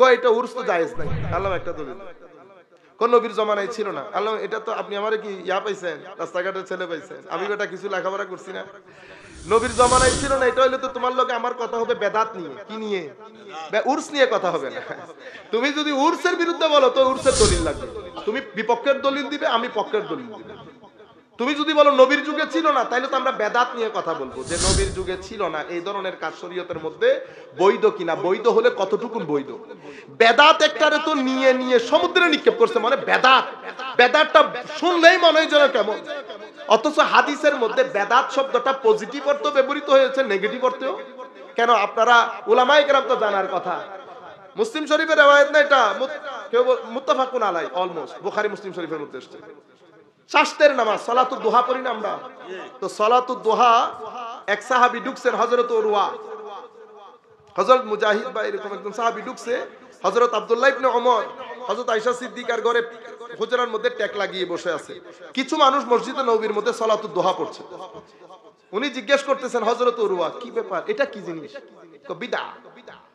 কয় এটা উরস তো জায়েজ নাই। আল্লাহ একটা দলিল। কোন নবীর জমানায় ছিল না। আল্লাহ এটা তো আপনি আমারে কি ইয়া পাইছেন, রাস্তাঘাটের ছেলে পাইছেন। আমি বেটা কিছু লেখাপড়া করছি না। নবীর জমানায় ছিল না, এটা হইলে তো তোমার লগে আমার কথা হবে বেদাত নিয়ে। কি নিয়ে? উরস নিয়ে কথা হবে না। তুমি যদি উরসের বিরুদ্ধে বলো তো উরসের দলিল লাগবে। তুমি বিপক্ষের দলিল দিবে, আমি পক্ষের দলিল দিব। তুমি যদি বলো নবীর যুগে ছিল না, তাহলে তো আমরা বেদাত নিয়ে কথা বলবো, যে নবীর যুগে ছিল না এই ধরনের কাজ শরীয়তের মধ্যে বৈধ কিনা, বৈধ হলে কতটুকুন বৈধ। বেদাত একটারে তো নিয়ে নিয়ে সমুদ্রে নিক্ষেপ করছে, মানে বেদাত, বেদাতটা শুনলেই মনে হয় যেন কেমন। অথচ হাদিসের মধ্যে বেদাত শব্দটা পজিটিভ অর্থ ব্যবহৃত হয়েছে, নেগেটিভ অর্থেও। কেন? আপনারা উলামায়ে কেরাম তো জানার কথা। মুসলিম শরীফের রিওয়ায়াত না এটা, কেউ মুত্তাফাকুন আলাই, অলমোস্ট বুখারী মুসলিম শরীফের মধ্যে এসেছে। শাস্তের নামাজ সালাতুদ দুহা পড়ি না আমরা, তো সালাতুদ দুহা এক সাহাবী ঢুকছেন, হযরত উরওয়া, হযরত মুজাহিদ বা এরকম একজন সাহাবী ঢুকছে, হযরত আব্দুল্লাহ ইবনে ওমর, হযরত আয়েশা সিদ্দিকার ঘরে হুজরার মধ্যে ট্যাক লাগিয়ে বসে আছে। কিছু মানুষ মসজিদে নববীর মধ্যে সালাতুদ দুহা পড়ছে। উনি জিজ্ঞেস করতেছেন হযরত উরওয়া, কি ব্যাপার, এটা কি জিনিস? তো বিদআ।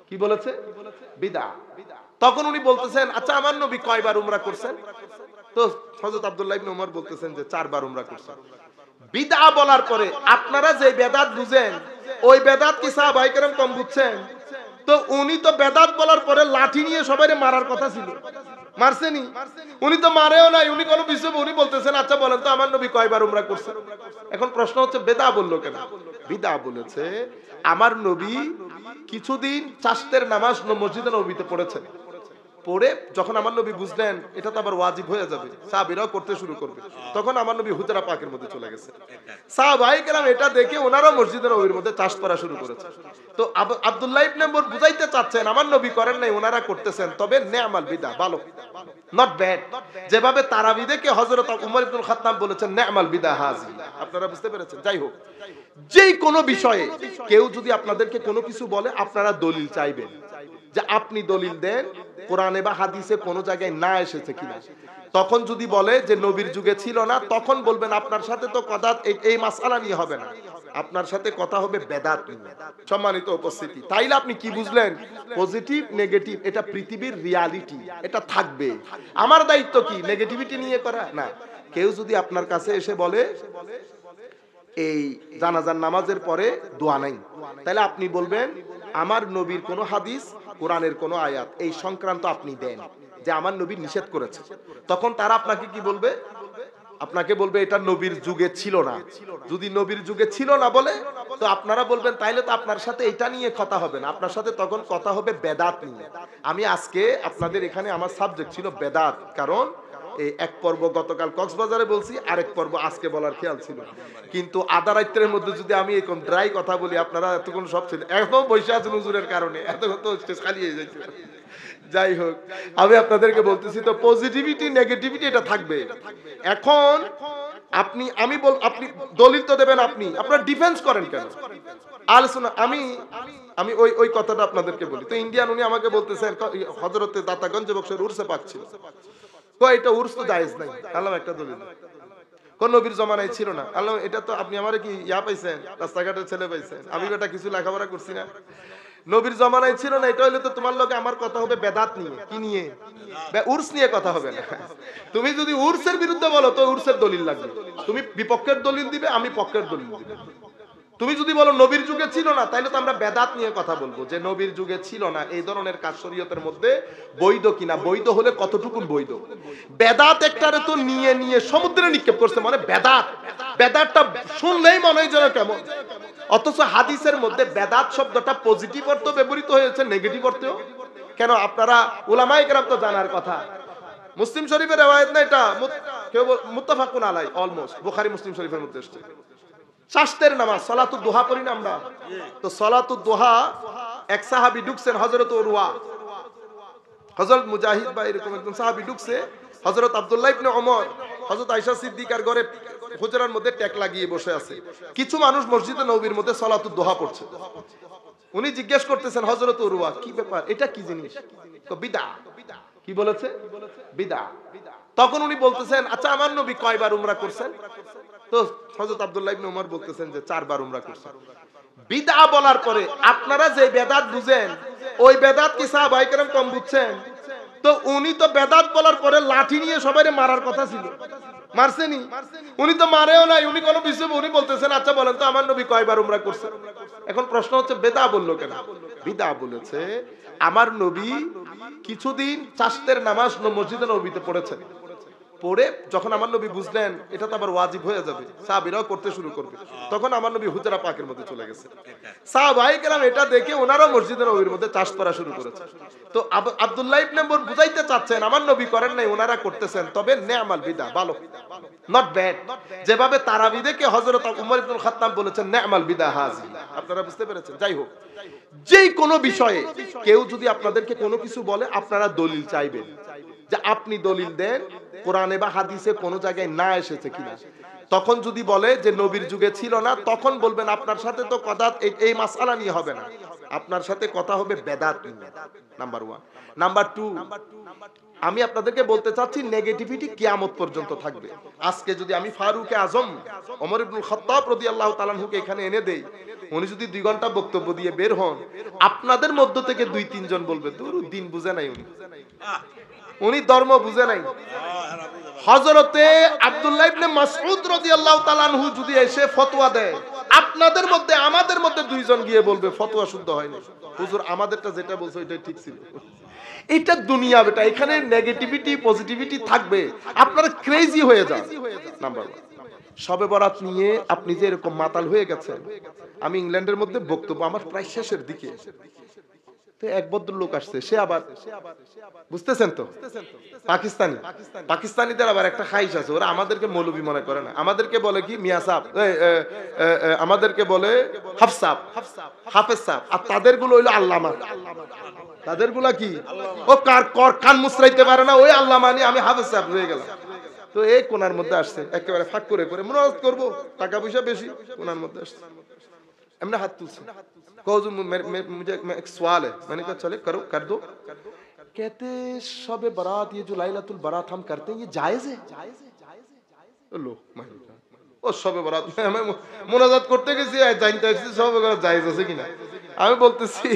কি বলেছে? বিদআ। তখন উনি বলতেছেন, আচ্ছা আমার নবী কয়বার উমরা করছেন? তো হযরত আব্দুল্লাহ ইবনে ওমর বলতেছেন যে 4 বার উমরা করছেন। বিদআ বলার পরে আপনারা যে বেদাত বুঝেন, ওই বেদাত কি সাহাবায়ে কেরাম কম বুঝছেন? তো উনি তো বেদাত বলার পরে লাঠি নিয়ে সবাইরে মারার কথা ছিল, মারছেনি? উনি তো মারেও নাই, উনি কোনো বিষয়, উনি বলতেছেন আচ্ছা বলেন তো আমার নবী কয়বার উমরা করছেন? এখন প্রশ্ন হচ্ছে বেদা বললো কেন? বিদআ বলেছে আমার নবী কিছুদিন চাশতের নামাজ মসজিদে নববীতে পড়েছেন। পড়ে যখন আমার নবী বুঝলেন এটা তো আবার ওয়াজিব হয়ে যাবে, সাহাবীরাও করতে শুরু করবে, তখন আমার নবী হুজরা পাকের মধ্যে চলে গেছে। সাহাবায়ে কেরাম এটা দেখে ওনারাও মসজিদে নববীর মধ্যে চাষ করা শুরু করেছে। তো আব্দুল্লাহ ইবনে ওমর বুঝাইতে চাচ্ছেন আমার নবী করেন নাই, ওনারা করতেছেন, তবে নে'মাল বিদআ, ভালো, নট ব্যাড। যেভাবে তারাবি দেখে হযরত উমর ইবনুল খাত্তাব বলেছেন নে'মাল বিদআ হাযি। আপনারা বুঝতে পেরেছেন? যাই হোক, যেই কোনো বিষয়ে কেউ যদি আপনাদেরকে কোনো কিছু বলে, আপনারা দলিল চাইবেন, যে আপনি দলিল দেন কোরআনে বা হাদিসে কোনো জায়গায় না এসেছে কিনা। তখন যদি বলে যে নবীর যুগে ছিল না, তখন বলবেন আপনার সাথে তো কথা এই মাসআলা নিয়ে হবে না, আপনার সাথে কথা হবে বেদাত নিয়ে। সম্মানিত উপস্থিতি, তাইলে আপনি কি বুঝলেন? পজিটিভ নেগেটিভ এটা পৃথিবীর রিয়ালিটি, এটা থাকবে। আমার দায়িত্ব কি নেগেটিভিটি নিয়ে করা না। কেউ যদি আপনার কাছে এসে বলে এই জানাজার নামাজের পরে দোয়া নাই, তাহলে আপনি বলবেন আমার নবীর কোন হাদিস, কোরআনের কোন আয়াত এই সংক্রান্ত আপনি দেন যে আমার নবী নিষেধ করেছে। তখন তারা আপনাকে কি বলবে? আপনাকে বলবে এটা নবীর যুগে ছিল না। যদি নবীর যুগে ছিল না বলে, তো আপনারা বলবেন তাইলে তো আপনার সাথে এটা নিয়ে কথা হবে না, আপনার সাথে তখন কথা হবে বেদাত নিয়ে। আমি আজকে আপনাদের এখানে আমার সাবজেক্ট ছিল বেদাত, কারণ এই এক পর্ব গতকাল কক্সবাজারে বলছি, আরেক পর্ব আজকে বলার খেয়াল ছিল, কিন্তু আধা রাত্রের মধ্যে যদি আমি এরকম ড্রাই কথা বলি, আপনারা এতক্ষণ সব ছিল এখন বসে আছেন হুজুরের কারণে, এতক্ষণ তো স্টেজ খালি হয়ে যাচ্ছে। যাই হোক, আমি আপনাদেরকে বলতেছি তো পজিটিভিটি নেগেটিভিটি এটা থাকবে। এখন আপনি আপনি দলিল তো দেবেন, আপনি আপনার ডিফেন্স করেন কেন? আলোচনা আমি ওই কথাটা আপনাদেরকে বলি। তো ইন্ডিয়ান উনি আমাকে বলতেছেন হযরতে দাতাগঞ্জ বক্সের উরসে পাক ছিল, কয় এটা উরস তো জায়েজ নাই। আল্লাহ একটা দলিল। কোন নবীর জমানায় ছিল না। আল্লাহ এটা তো আপনি আমারে কি ইয়া পাইছেন, রাস্তাঘাটের ছেলে পাইছেন। আমি বেটা কিছু লেখাপড়া করছি না। নবীর জমানায় ছিল না, এটা হইলে তো তোমার লগে আমার কথা হবে বেদাত নিয়ে। কি নিয়ে? উরস নিয়ে কথা হবে না। তুমি যদি উরসের বিরুদ্ধে বলো তো উরসের দলিল লাগবে। তুমি বিপক্ষের দলিল দিবে, আমি পক্ষের দলিল দিব। তুমি যদি বলো নবীর যুগে ছিল না, তাহলে তো আমরা বেদাত নিয়ে কথা বলবো, যে নবীর যুগে ছিল না এই ধরনের কাজ শরীয়তের মধ্যে বৈধ কিনা, বৈধ হলে কতটুকুন বৈধ। বেদাত একটারে তো নিয়ে নিয়ে সমুদ্রে নিক্ষেপ করছে, মানে বেদাত, বেদাতটা শুনলেই মনে হয় যেন কেমন। অথচ হাদিসের মধ্যে বেদাত শব্দটা পজিটিভ অর্থ ব্যবহৃত হয়েছে, নেগেটিভ অর্থেও। কেন? আপনারা উলামায়ে কেরাম তো জানার কথা। মুসলিম শরীফের রিওয়ায়াত না এটা, কেউ মুত্তাফাকুন আলাই, অলমোস্ট বুখারী মুসলিম শরীফের মধ্যে এসেছে। শাস্তের নামাজ সালাতুদ দুহা পড়ি না আমরা, তো সালাতুদ দুহা এক সাহাবী ঢুকছেন, হযরত উরওয়া, হযরত মুজাহিদ বা এরকম একজন সাহাবী ঢুকছে, হযরত আব্দুল্লাহ ইবনে ওমর, হযরত আয়েশা সিদ্দিকার ঘরে হুজরার মধ্যে ট্যাক লাগিয়ে বসে আছে। কিছু মানুষ মসজিদে নববীর মধ্যে সালাতুদ দুহা পড়ছে। উনি জিজ্ঞেস করতেছেন হযরত উরওয়া, কি ব্যাপার, এটা কি জিনিস? তো বিদআ। কি বলেছে? বিদআ। তখন উনি বলতেছেন, আচ্ছা আমার নবী কয়বার উমরা করছেন? তো হযরত আব্দুল্লাহ ইবনে ওমর বলতেছেন যে 4 বার উমরা করছেন। বিদআ বলার পরে আপনারা যে বেদাত বুঝেন ওই বেদাত কি সাহাবায়ে কেরাম কম বুঝছেন? তো উনি তো বেদাত বলার পরে লাঠি নিয়ে সবাইকে মারার কথা ছিল, মারছেনি? উনি তো মারেও নাই, উনি কোনো বিষয় উনি বলতেছেন আচ্ছা বলেন তো আমার নবী কয়বার উমরা করছেন? এখন প্রশ্ন হচ্ছে বেদা বললো কেন? বিদা বলেছে আমার নবী কিছুদিন চাশতের নামাজ মসজিদে নববীতে পড়েছেন, পড়ে যখন আমার নবী বুঝলেন এটা তো আবার ওয়াজিব হয়ে যাবে, সাহাবীরাও করতে শুরু করবে, তখন আমার নবী হুজরা পাকের মধ্যে চলে গেছে। সাহাবায়ে কেরাম এটা দেখে ওনারাও মসজিদে নববীর মধ্যে চাষ করা শুরু করেছে। তো আব্দুল্লাহ ইবনে উমর বুঝাইতে চাচ্ছেন আমার নবী করেন নাই, ওনারা করতেছেন, তবে নে'মাল বিদা, ভালো, নট ব্যাড। যেভাবে তারাবি দেখে হযরত উমর ইবনুল খাত্তাব বলেছেন নে'মাল বিদা হাযি, আপনারা বুঝতে পেরেছেন? যাই হোক, যেই কোনো বিষয়ে কেউ যদি আপনাদেরকে কোনো কিছু বলে আপনারা দলিল চাইবেন, যে আপনি দলিল দেন কোরআনে বা হাদিসে কোন জায়গায় না এসেছে কিনা। তখন যদি বলে যে নবীর যুগে ছিল না, তখন বলবেন আপনার সাথে তো কথা এই মাসআলা নিয়ে হবে না, আপনার সাথে কথা হবে বেদাত নিয়ে। নাম্বার 1। নাম্বার 2, আমি আপনাদেরকে বলতে চাচ্ছি নেগেটিভিটি কিয়ামত পর্যন্ত থাকবে। আজকে যদি আমি ফারুক আজম ওমর ইবনুল খাত্তাব রাদিয়াল্লাহু তাআলা আনহুকে এখানে এনে দেই, উনি যদি 2 ঘন্টা বক্তব্য দিয়ে বের হন, আপনাদের মধ্য থেকে 2-3 জন বলবে দূর দিন বুঝে নাই, উনি ধর্ম বুঝে নাই। হযরতে আব্দুল্লাহ ইবনে মাসউদ রাদিয়াল্লাহু তাআলা আনহু যদি এসে ফতোয়া দেয়, আপনাদের মধ্যে আমাদের মধ্যে 2 জন গিয়ে বলবে ফতোয়া শুদ্ধ হয়নি, হুজুর আমাদেরটা যেটা বলছো এটাই ঠিক ছিল। এটা দুনিয়া বেটা, এখানে নেগেটিভিটি পজিটিভিটি থাকবে, আপনারা ক্রেজি হয়ে যান। নাম্বার 1, শবে বরাত নিয়ে আপনি যে এরকম মাতাল হয়ে গেছেন। আমি ইংল্যান্ডের মধ্যে বক্তব্য আমার প্রায় শেষের দিকে, তো এক ভদ্রলোক আসছে, সে আবার বুঝতেছেন তো পাকিস্তানিদের আবার একটা খাইশ আছে, ওরা আমাদেরকে মৌলবী মনে করে না, আমাদেরকে বলে কি মিয়া সাহেব, আমাদেরকে বলে হাফেজ সাহেব, আর তাদের গুলো হইলো আল্লামা, তাদের গুলা কি ও কান মুসরাইতে পারে না, ওই আল্লামা নিয়ে আমি হাফেজ সাহেব হয়ে গেলাম। তো এই কোনার মধ্যে আসছে, একেবারে ফাঁক করে করে মুনাজাত করবো, টাকা পয়সা বেশি, কোনার মধ্যে আসছে, এমনি হাত তুলছে, मुझे एक सवाल है, मैंने कहा चले करो, कर दो। कहते शबे बारात, ये जो लाइलातुल बारात हम करते हैं, ये जायज है? लो ও শবে বরাত আমি মুনাজাত করতে গেছি, জানতে আসছি শবে বরাত জায়েজ আছে কিনা। আমি বলতেছি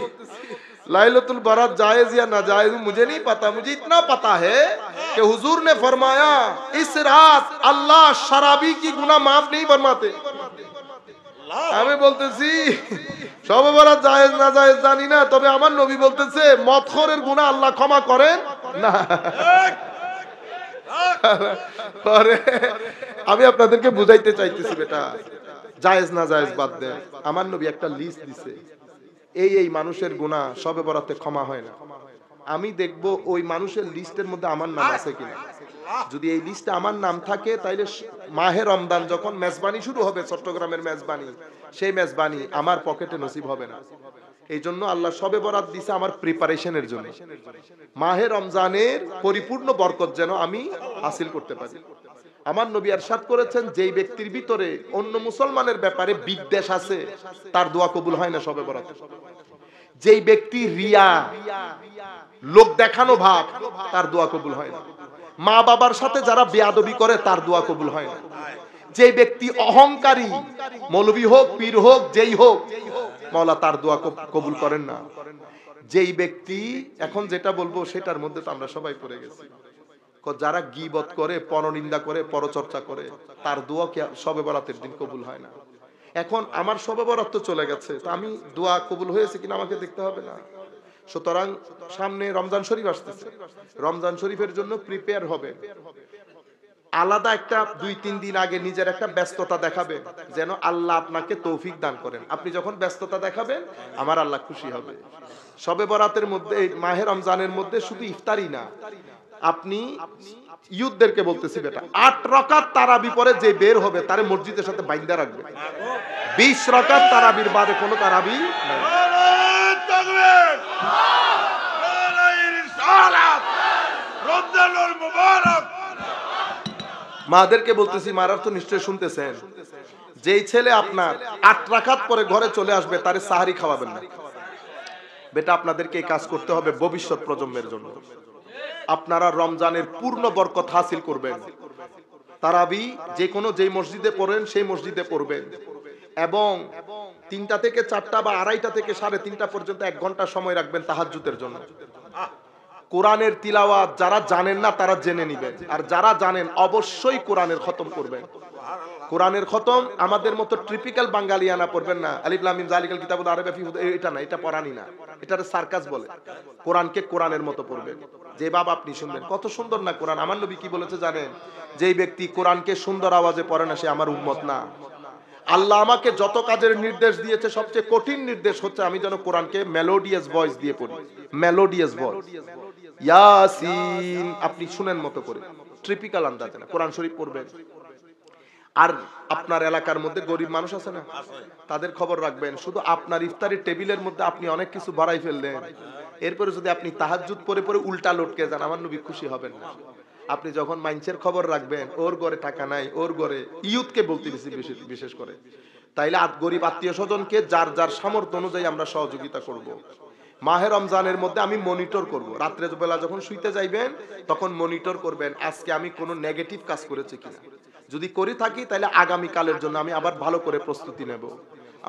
लाइलातुल बारात जायज या नाजायज मुझे नहीं पता, मुझे इतना पता है कि हुजूर ने फरमाया इस रात अल्लाह शराबी की गुनाह माफ नहीं फरमाते। আমি বলতেছি শবে বরাত জায়েজ না জায়েজ জানি না, তবে আমার নবী বলতেছে মদখোরের গুনাহ আল্লাহ ক্ষমা করেন না। পরে আমি আপনাদেরকে বুঝাইতে চাইতেছি বেটা, জায়েজ না জায়েজ বাদ দেন, আমার নবী একটা লিস্ট দিছে, এই মানুষের গুনাহ শবে বরাতে ক্ষমা হয় না। আমি দেখব ওই মানুষের লিস্টের মধ্যে আমার নাম আছে কিনা। যদি এই লিস্টে আমার নাম থাকে, তাইলে মাহে রমজান যখন মেজবানি শুরু হবে, চট্টগ্রামের মেজবানি, সেই মেজবানি আমার পকেটে নসিব হবে না। এই জন্য আল্লাহ শবে বরাত দিছে আমার প্রিপারেশনের জন্য, মাহে রমজানের পরিপূর্ণ বরকত যেন আমি হাসিল করতে পারি। আমার নবী ইরশাদ করেছেন, যেই ব্যক্তির ভিতরে অন্য মুসলমানের ব্যাপারে বিদ্বেষ আছে তার দোয়া কবুল হয় না শবে বরাতে। যেই ব্যক্তি রিয়া, লোক দেখানো ভাব, তার দোয়া কবুল হয় না। মা বাবার সাথে যারা বেয়াদবি করে তার দোয়া কবুল হয় না। যে ব্যক্তি অহংকারী, মৌলবী হোক, পীর হোক, যেই হোক, মাওলা তার দোয়া কবুল করেন না। যেই ব্যক্তি, এখন যেটা বলবো সেটার মধ্যে তো আমরা সবাই পড়ে গেছি, যারা গীবত করে, পরনিন্দা করে, পরচর্চা করে, তার দোয়া কি শবে বরাতের দিন কবুল হয় না। এখন আমার শবে বরাত তো চলে গেছে, তো আমি দোয়া কবুল হয়েছে কিনা আমাকে দেখতে হবে না। সুতরাং সামনে রমজান শরীফ আসতেছে, রমজান শরীফের জন্য প্রিপেয়ার হবে। আলাদা একটা 2-3 দিন আগে নিজের একটা ব্যস্ততা দেখাবে, যেন আল্লাহ আপনাকে তৌফিক দান করেন। আপনি যখন ব্যস্ততা দেখাবেন, আমার আল্লাহ খুশি হবে। শবে বরাতের মধ্যে, মাহে রমজানের মধ্যে শুধু ইফতারি না, আপনি ইউথদেরকে বলতেছি বেটা, 8 রাকাত তারাবি পরে যে বের হবে তারে মসজিদের সাথে বাইন্ধা রাখবে। 20 রাকাত তারাবির বাদে কোনো তারাবি নাই। মাদেরকে বলতেছি, মারার তো নিশ্চয় শুনতেছেন, যেই ছেলে আপনার 8 রাকাত পরে ঘরে চলে আসবে তারে সাহারি খাওয়াবেন না বেটা। আপনাদেরকে এই কাজ করতে হবে ভবিষ্যৎ প্রজন্মের জন্য। আপনারা রমজানের পূর্ণ বরকত হাসিল করবেন। তারাবি যে কোনো যেই মসজিদে পড়েন সেই মসজিদে পড়বেন, এবং 3টা থেকে 4টা বা 2:30টা থেকে 3:30 পর্যন্ত 1 ঘন্টা সময় রাখবেন তাহাজ্জুদের জন্য। কোরআনের তিলাওয়াত যারা জানেন না তারা জেনে নেবেন, আর যারা জানেন অবশ্যই কোরআনের খতম করবেন। কোরআনের খতম আমাদের মতো ট্রিপিক্যাল বাঙালিয়ানা পড়বেন না, আলিফ লাম মিম যালিকাল কিতাবুল আরাইবা ফিহি, এটা না, এটা পড়ানি না, এটারে সার্কাস বলে। কোরআনকে কোরআনের মতো পড়বেন, যে বাবা আপনি শুনবেন কত সুন্দর না কোরআন। আমার নবী কি বলেছে জানেন? যেই ব্যক্তি কোরআনকে সুন্দর আওয়াজে পড়ে না সে আমার উম্মত না। আল্লাহ আমাকে যত কাজের নির্দেশ দিয়েছে সবচেয়ে কঠিন নির্দেশ হচ্ছে আমি যেন কোরআনকে মেলোডিয়াস ভয়েস দিয়ে পড়ি, মেলোডিয়াস ভয়েস। ইয়াসিন আপনি শুনেন মতো করে ট্রিপিক্যাল আন্দাজে না কোরআন শরীফ পড়বেন। আর আপনার এলাকার মধ্যে গরিব মানুষ আছে না, তাদের খবর রাখবেন। শুধু আপনার ইফতারির টেবিলের মধ্যে আপনি অনেক কিছু বাড়াই ফেললেন, এরপরে যদি আপনি তাহাজ্জুদ পড়ে পড়ে উল্টা লটকে যান, আমার নবী খুশি হবেন না। আপনি যখন মাইনসের খবর রাখবেন, ওর ঘরে টাকা নাই, ওর ঘরে ইয়ুথকে বলতে বিশেষ করে, তাইলে গরিব আত্মীয় স্বজনকে যার যার সামর্থ্য অনুযায়ী আমরা সহযোগিতা করব। মাহে রমজানের মধ্যে আমি মনিটর করব, রাত্রে বেলা যখন শুইতে যাইবেন তখন মনিটর করবেন আজকে আমি কোনো নেগেটিভ কাজ করেছি কিনা। যদি করে থাকি তাহলে আগামী কালের জন্য আমি আবার ভালো করে প্রস্তুতি নেব।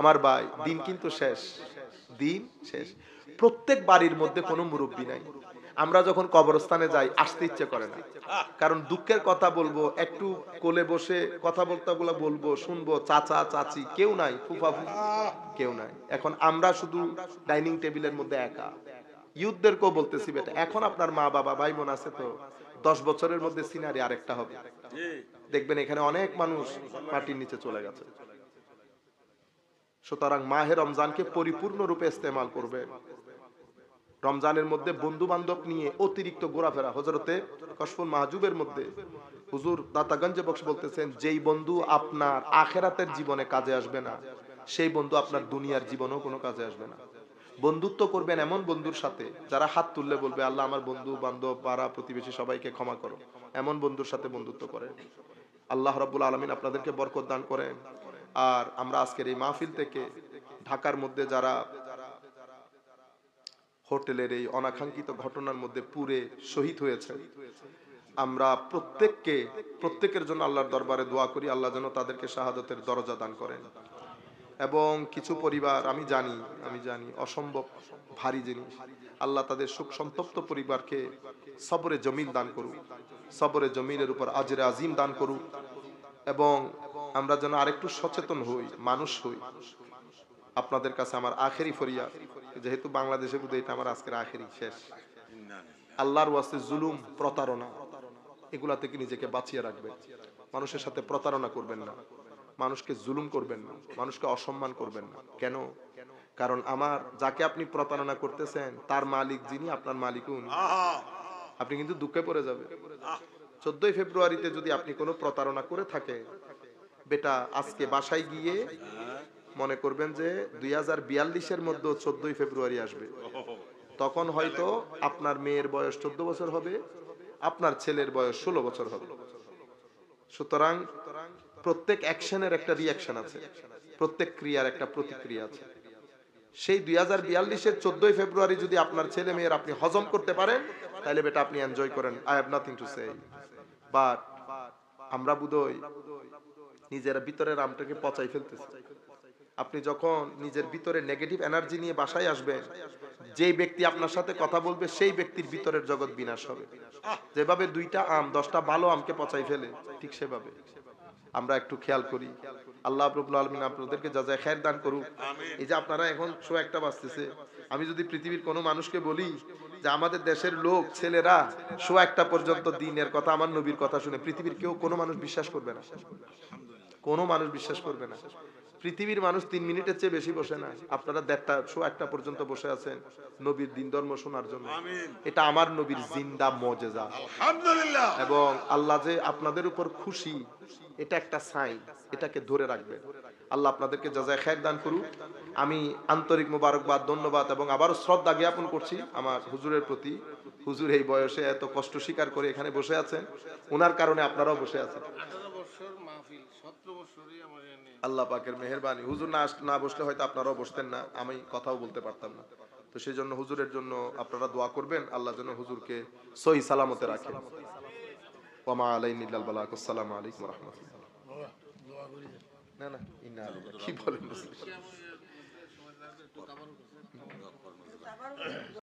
আমার ভাই, দিন কিন্তু শেষ, দিন শেষ। প্রত্যেক বাড়ির মধ্যে কোনো মুরব্বী নাই। আমরা যখন কবরস্থানে যাই আসতে ইচ্ছে করে না, কারণ দুঃখের কথা বলবো, একটু কোলে বসে কথা বলবো, শুনবো, চাচা চাচি কেউ নাই, ফুফা ফুফি কেউ নাই। এখন আমরা শুধু ডাইনিং টেবিলের মধ্যে একা। ইউথদেরকেও বলতেছি, বেটা এখন আপনার মা বাবা ভাই বোন আছে তো, 10 বছরের মধ্যে সিনারি আরেকটা হবে, দেখবেন এখানে অনেক মানুষ মাটির নিচে চলে গেছে। সুতরাং মাহে রমজানকে পরিপূর্ণ রূপে ইস্তেমাল করবেন। রমজানের মধ্যে বন্ধু বান্ধব নিয়ে অতিরিক্ত ঘোরাফেরা। হযরতে কশফুল মাহজুবের মধ্যে হুজুর দাতাগঞ্জে বক্স বলতেছেন, যেই বন্ধু আপনার আখেরাতের জীবনে কাজে আসবে না সেই বন্ধু আপনার দুনিয়ার জীবনেও কোনো কাজে আসবে না। বন্ধুত্ব করবেন এমন বন্ধুর সাথে যারা হাত তুললে বলবে আল্লাহ আমার বন্ধু বান্ধব পাড়া প্রতিবেশী সবাইকে ক্ষমা করো, এমন বন্ধুর সাথে বন্ধুত্ব করেন। আল্লাহ রাব্বুল আলামিন আপনাদেরকে বরকত দান করেন। আর আমরা আজকের এই মাহফিল থেকে ঢাকার মধ্যে যারা হোটেলের এই অনাকাঙ্ক্ষিত ঘটনার মধ্যে পুরে শহীদ হয়েছে, আমরা প্রত্যেকের জন্য আল্লাহর দরবারে দোয়া করি আল্লাহ যেন তাদেরকে শাহাদাতের দরজা দান করেন। এবং কিছু পরিবার আমি জানি অসম্ভব ভারী জিনিস, আল্লাহ তাদের শোক সন্তপ্ত পরিবারকে সবরে জমিল দান করুক, সবরে জমিলের উপর আজরে আজিম দান করুক। এবং আমরা যেন আরেকটু সচেতন হই, মানুষ হই। আপনাদের কাছে আমার আখেরি ফরিয়াদ, যেহেতু বাংলাদেশে বুঝে এটা আমার আজকের আখেরি শেষ, আল্লাহর ওয়াস্তে জুলুম প্রতারণা এগুলা থেকে নিজেকে বাঁচিয়ে রাখবেন। মানুষের সাথে প্রতারণা করবেন না, মানুষকে জুলুম করবেন না, মানুষকে অসম্মান করবেন না। কেন? কারণ আমার যাকে আপনি প্রতারণা করতেছেন তার মালিক যিনি, আপনার মালিকও উনি। আপনি কিন্তু দুঃখে পড়ে যাবেন। 14 ফেব্রুয়ারিতে যদি আপনি কোনো প্রতারণা করে থাকে, বেটা আজকে বাসায় গিয়ে মনে করবেন যে 2042-এর মধ্যে 14 ফেব্রুয়ারি আসবে। তখন হয়তো আপনার মেয়ের বয়স 14 বছর হবে, আপনার ছেলের বয়স 16 বছর হবে। সুতরাং প্রত্যেক অ্যাকশনের একটা রিঅ্যাকশন আছে, প্রত্যেক ক্রিয়ার একটা প্রতিক্রিয়া আছে। সেই 2042-এর 14 ফেব্রুয়ারি যদি আপনার ছেলে মেয়ের আপনি হজম করতে পারেন তাহলে বেটা আপনি এনজয় করেন, I have nothing to say. But আমরা বুঝই নিজের ভিতরের আমটাকে পচাই ফেলতেছি। আপনি যখন নিজের ভিতরে নেগেটিভ এনার্জি নিয়ে বাসায় আসবেন, যেই ব্যক্তি আপনার সাথে কথা বলবে সেই ব্যক্তির ভিতরের জগৎ বিনাশ হবে। যেভাবে 2টা আম 10টা ভালো আমকে পচাই ফেলে, ঠিক সেভাবে আমরা একটু খেয়াল করি। আল্লাহ রাব্বুল আলামিন আপনাদেরকে জাযায়ে খায়ের দান করুক। এই যে আপনারা এখন 1:00 বাজতেছে, আমি যদি পৃথিবীর কোনো মানুষকে বলি যে আমাদের দেশের লোক ছেলেরা 1:00 পর্যন্ত দিনের কথা আমার নবীর কথা শুনে, পৃথিবীর কেউ কোনো মানুষ বিশ্বাস করবে না, কোনো মানুষ বিশ্বাস করবে না। পৃথিবীর মানুষ 3 মিনিটের চেয়ে বেশি বসে না, আপনারা 1:30 পর্যন্ত বসে আছেন নবীর দিন ধর্ম শোনার জন্য। এটা আমার নবীর জিন্দা মুজিজা, আলহামদুলিল্লাহ। এবং আল্লাহ যে আপনাদের উপর খুশি এটা একটা সাইন, এটাকে ধরে রাখবেন। আল্লাহ আপনাদেরকে জাযায়ে খায়ের দান করুক। আমি আন্তরিক মোবারকবাদ, ধন্যবাদ এবং আবারও শ্রদ্ধা জ্ঞাপন করছি আমার হুজুরের প্রতি। হুজুর এই বয়সে এত কষ্ট স্বীকার করে এখানে বসে আছেন, ওনার কারণে আপনারাও বসে আছেন। আল্লাহ পাকের মেহেরবানি, হুজুর না বসলে হয়তো আপনারাও বসতেন না, আমি কথাও বলতে পারতাম না। তো সেই জন্য হুজুরের জন্য আপনারা দোয়া করবেন, আল্লাহ যেন হুজুরকে সহি সালামতে রাখেন। ওয়া মা আলাইনা ইল্লাল বালাগ। আসসালামু আলাইকুম ওয়া রাহমাতুল্লাহ। না ইন্না কি বলেন?